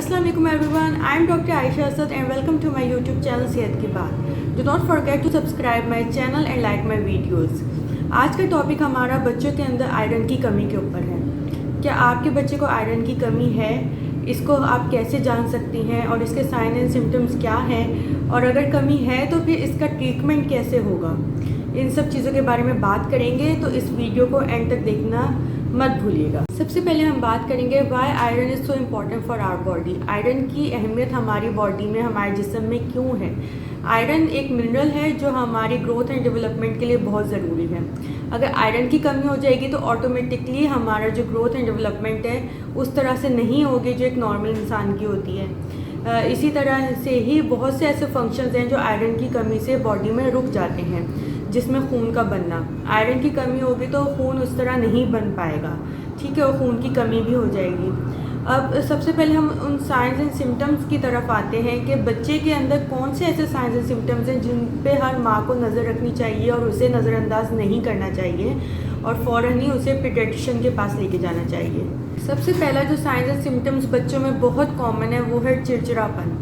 अस्सलाम वालेकुम everyone, I am doctor Ayesha Asad and welcome to my YouTube channel Sehat ki Baat. Do not forget to subscribe my channel and like my videos. आज का topic हमारा बच्चों के अंदर आयरन की कमी के ऊपर है। क्या आपके बच्चे को आयरन की कमी है? इसको आप कैसे जान सकती हैं और इसके साइन एंड सिम्टम्स क्या हैं, और अगर कमी है तो फिर इसका ट्रीटमेंट कैसे होगा, इन सब चीज़ों के बारे में बात करेंगे। तो इस वीडियो को एंड तक देखना मत भूलिएगा। सबसे पहले हम बात करेंगे why iron is so important for our body. Iron की अहमियत हमारी बॉडी में, हमारे जिस्म में क्यों है। आयरन एक मिनरल है जो हमारी ग्रोथ एंड डेवलपमेंट के लिए बहुत ज़रूरी है। अगर आयरन की कमी हो जाएगी तो ऑटोमेटिकली हमारा जो ग्रोथ एंड डेवलपमेंट है उस तरह से नहीं होगी जो एक नॉर्मल इंसान की होती है। इसी तरह से ही बहुत से ऐसे फंक्शंस हैं जो आयरन की कमी से बॉडी में रुक जाते हैं, जिसमें खून का बनना। आयरन की कमी होगी तो खून उस तरह नहीं बन पाएगा, ठीक है, और खून की कमी भी हो जाएगी। अब सबसे पहले हम उन साइंस एंड सिम्टम्स की तरफ आते हैं कि बच्चे के अंदर कौन से ऐसे साइंस एंड सिम्टम्स हैं जिन पे हर माँ को नज़र रखनी चाहिए और उसे नज़रअंदाज नहीं करना चाहिए और फ़ौरन ही उसे पीडियाट्रिशियन के पास लेके जाना चाहिए। सबसे पहला जो साइंस एंड सिम्टम्स बच्चों में बहुत कॉमन है वो है चिड़चिड़ापन।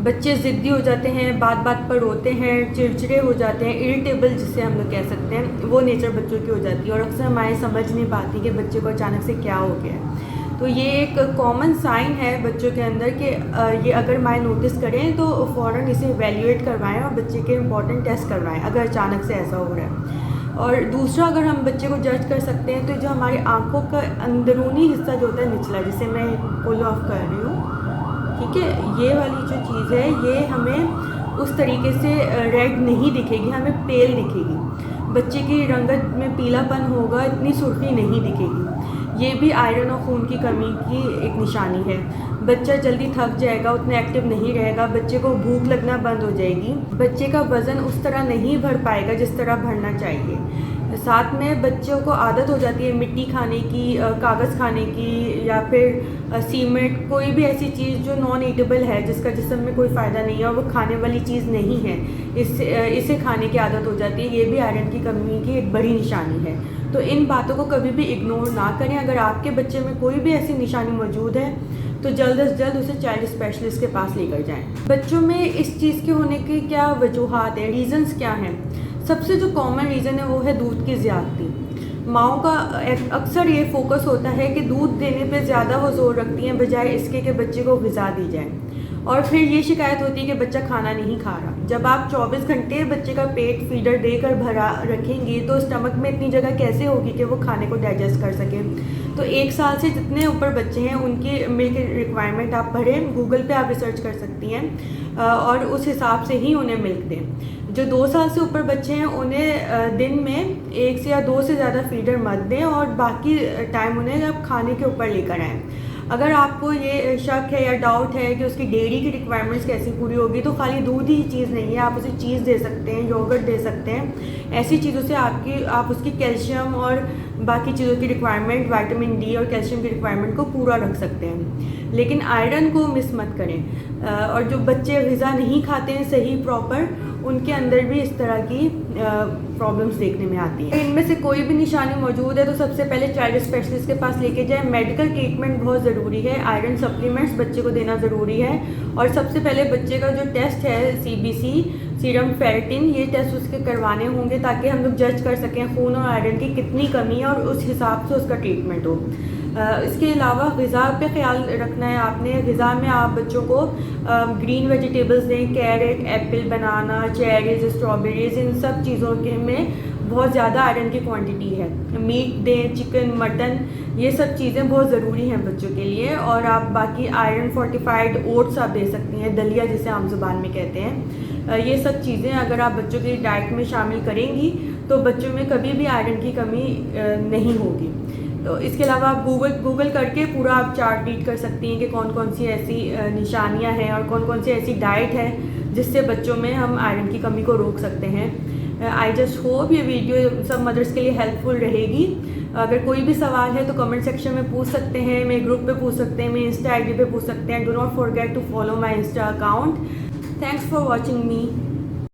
बच्चे ज़िद्दी हो जाते हैं, बात बात पर रोते हैं, चिड़चिड़े हो जाते हैं, इरिटेबल जिसे हम लोग कह सकते हैं, वो नेचर बच्चों की हो जाती है और अक्सर हमारे समझ नहीं पाती कि बच्चे को अचानक से क्या हो गया है। तो ये एक कॉमन साइन है बच्चों के अंदर कि ये अगर माँ नोटिस करें तो फ़ौरन इसे इवैल्यूएट करवाएं और बच्चे के इंपॉर्टेंट टेस्ट करवाएं अगर अचानक से ऐसा हो रहा है। और दूसरा, अगर हम बच्चे को जज कर सकते हैं तो जो हमारी आँखों का अंदरूनी हिस्सा जो होता है निचला, जिसे मैं पुल ऑफ कर रही हूँ, ठीक है, ये वाली जो चीज़ है ये हमें उस तरीके से रेड नहीं दिखेगी, हमें पेल दिखेगी। बच्चे की रंगत में पीलापन होगा, इतनी सुर्खी नहीं दिखेगी। ये भी आयरन और खून की कमी की एक निशानी है। बच्चा जल्दी थक जाएगा, उतना एक्टिव नहीं रहेगा, बच्चे को भूख लगना बंद हो जाएगी, बच्चे का वज़न उस तरह नहीं भर पाएगा जिस तरह भरना चाहिए। साथ में बच्चों को आदत हो जाती है मिट्टी खाने की, कागज़ खाने की, या फिर सीमेंट, कोई भी ऐसी चीज़ जो नॉन ईटेबल है, जिसका जिस्म में कोई फ़ायदा नहीं है और वो खाने वाली चीज़ नहीं है, इसे खाने की आदत हो जाती है। ये भी आयरन की कमी की एक बड़ी निशानी है। तो इन बातों को कभी भी इग्नोर ना करें। अगर आपके बच्चे में कोई भी ऐसी निशानी मौजूद है तो जल्द से जल्द उसे चाइल्ड स्पेशलिस्ट के पास लेकर जाएं। बच्चों में इस चीज़ के होने की क्या वजूहात हैं, रीज़न्स क्या हैं? सबसे जो कॉमन रीज़न है वो है दूध की ज़्यादती। माँओं का अक्सर ये फोकस होता है कि दूध देने पे ज़्यादा वो जोर रखती हैं बजाय इसके कि बच्चे को ग़िज़ा दी जाए, और फिर ये शिकायत होती है कि बच्चा खाना नहीं खा रहा। जब आप 24 घंटे बच्चे का पेट फीडर देकर भरा रखेंगे तो स्टमक में इतनी जगह कैसे होगी कि वो खाने को डाइजेस्ट कर सके। तो 1 साल से जितने ऊपर बच्चे हैं उनकी मिल्क रिक्वायरमेंट आप भरें, गूगल पे आप रिसर्च कर सकती हैं, और उस हिसाब से ही उन्हें मिल्क दें। जो 2 साल से ऊपर बच्चे हैं उन्हें दिन में 1 से या 2 से ज़्यादा फीडर मत दें और बाकी टाइम उन्हें आप खाने के ऊपर लेकर आएँ। अगर आपको ये शक है या डाउट है कि उसकी डेयरी की रिक्वायरमेंट्स कैसी पूरी होगी, तो खाली दूध ही चीज़ नहीं है, आप उसे चीज़ दे सकते हैं, योगर्ट दे सकते हैं। ऐसी चीज़ों से आप उसकी कैल्शियम और बाकी चीज़ों की रिक्वायरमेंट, विटामिन डी और कैल्शियम की रिक्वायरमेंट को पूरा रख सकते हैं। लेकिन आयरन को मिस मत करें। और जो बच्चे ग़िज़ा नहीं खाते हैं सही प्रॉपर, उनके अंदर भी इस तरह की प्रॉब्लम्स देखने में आती हैं। इनमें से कोई भी निशानी मौजूद है तो सबसे पहले चाइल्ड स्पेशलिस्ट के पास लेके जाएं। मेडिकल ट्रीटमेंट बहुत ज़रूरी है, आयरन सप्लीमेंट्स बच्चे को देना ज़रूरी है। और सबसे पहले बच्चे का जो टेस्ट है CBC, सीरम फेरेटिन, ये टेस्ट उसके करवाने होंगे ताकि हम लोग जज कर सकें खून और आयरन की कितनी कमी है और उस हिसाब से उसका ट्रीटमेंट हो। इसके अलावा ग़िज़ा पे ख्याल रखना है आपने। ग़िज़ा में आप बच्चों को ग्रीन वेजिटेबल्स दें, कैरेट, एप्पल, बनाना, चेरीज़, स्ट्रॉबेरीज़, इन सब चीज़ों के में बहुत ज़्यादा आयरन की क्वांटिटी है। मीट दें, चिकन, मटन, ये सब चीज़ें बहुत ज़रूरी हैं बच्चों के लिए। और आप बाकी आयरन फोर्टिफाइड ओट्स आप दे सकती हैं, दलिया जिसे आम ज़ुबान में कहते हैं। ये सब चीज़ें अगर आप बच्चों की डाइट में शामिल करेंगी तो बच्चों में कभी भी आयरन की कमी नहीं होगी। तो इसके अलावा आप गूगल करके पूरा आप चार्ट रीड कर सकती हैं कि कौन कौन सी ऐसी निशानियां हैं और कौन कौन सी ऐसी डाइट है जिससे बच्चों में हम आयरन की कमी को रोक सकते हैं। आई जस्ट होप ये वीडियो सब मदर्स के लिए हेल्पफुल रहेगी। अगर कोई भी सवाल है तो कमेंट सेक्शन में पूछ सकते हैं, मेरे ग्रुप पे पूछ सकते हैं, मेरे इंस्टा ID पे पूछ सकते हैं। Do not forget to follow my insta account. Thanks for watching me.